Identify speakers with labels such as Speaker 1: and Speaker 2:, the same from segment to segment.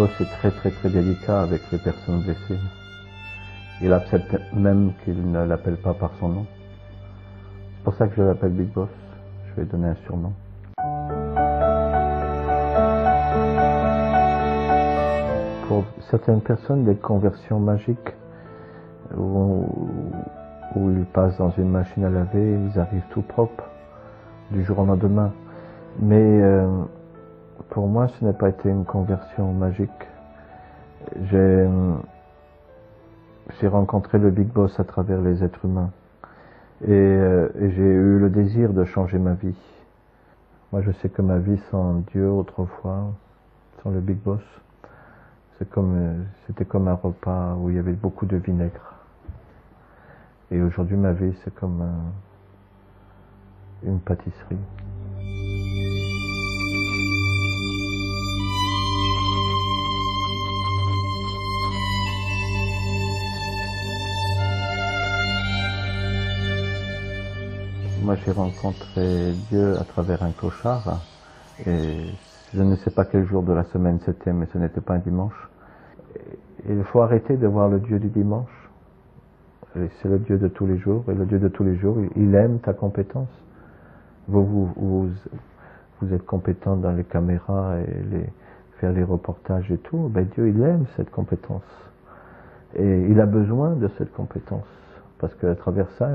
Speaker 1: Boss est très délicat avec les personnes blessées. Il accepte même qu'il ne l'appelle pas par son nom. C'est pour ça que je l'appelle Big Boss. Je vais lui donner un surnom. Pour certaines personnes, des conversions magiques où ils passent dans une machine à laver, ils arrivent tout propres du jour au lendemain. Mais pour moi, ce n'a pas été une conversion magique. J'ai rencontré le Big Boss à travers les êtres humains et j'ai eu le désir de changer ma vie. Moi, je sais que ma vie sans Dieu autrefois, sans le Big Boss, c'était comme un repas où il y avait beaucoup de vinaigre. Et aujourd'hui, ma vie, c'est comme une pâtisserie. Moi, j'ai rencontré Dieu à travers un clochard, et je ne sais pas quel jour de la semaine c'était, mais ce n'était pas un dimanche. Et il faut arrêter de voir le Dieu du dimanche. C'est le Dieu de tous les jours, et le Dieu de tous les jours, il aime ta compétence. Vous êtes compétent dans les caméras et faire les reportages et tout, ben Dieu, il aime cette compétence. Et il a besoin de cette compétence, parce qu'à travers ça,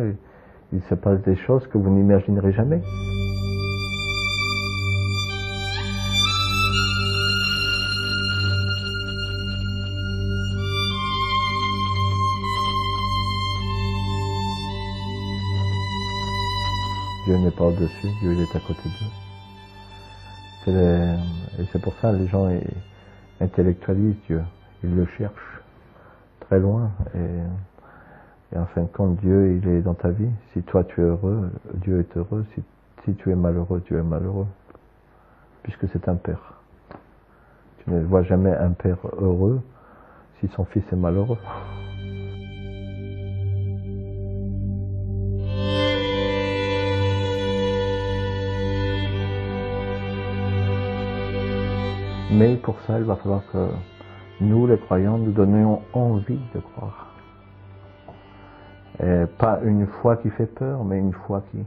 Speaker 1: il se passe des choses que vous n'imaginerez jamais. Dieu n'est pas au-dessus, Dieu il est à côté d'eux. Et c'est pour ça que les gens intellectualisent Dieu, ils le cherchent très loin. Et en fin de compte, Dieu, il est dans ta vie. Si toi tu es heureux, Dieu est heureux. Si tu es malheureux, Dieu est malheureux. Puisque c'est un père. Tu ne vois jamais un père heureux si son fils est malheureux. Mais pour ça, il va falloir que nous, les croyants, nous donnions envie de croire. Et pas une foi qui fait peur, mais une foi qui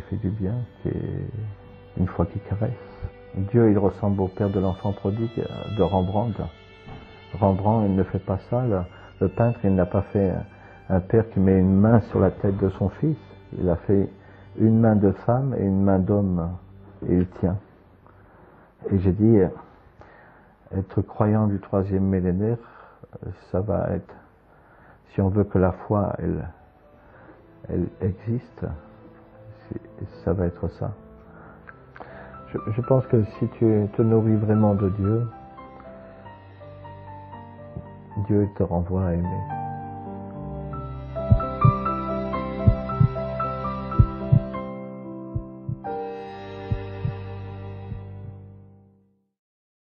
Speaker 1: fait du bien, une foi qui caresse. Dieu, il ressemble au père de l'enfant prodigue de Rembrandt. Rembrandt, il ne fait pas ça. Le peintre, il n'a pas fait un père qui met une main sur la tête de son fils. Il a fait une main de femme et une main d'homme, et il tient. Et j'ai dit, être croyant du 3e millénaire, ça va être, si on veut que la foi, elle existe, ça va être ça. Je pense que si tu te nourris vraiment de Dieu, Dieu te renvoie à aimer.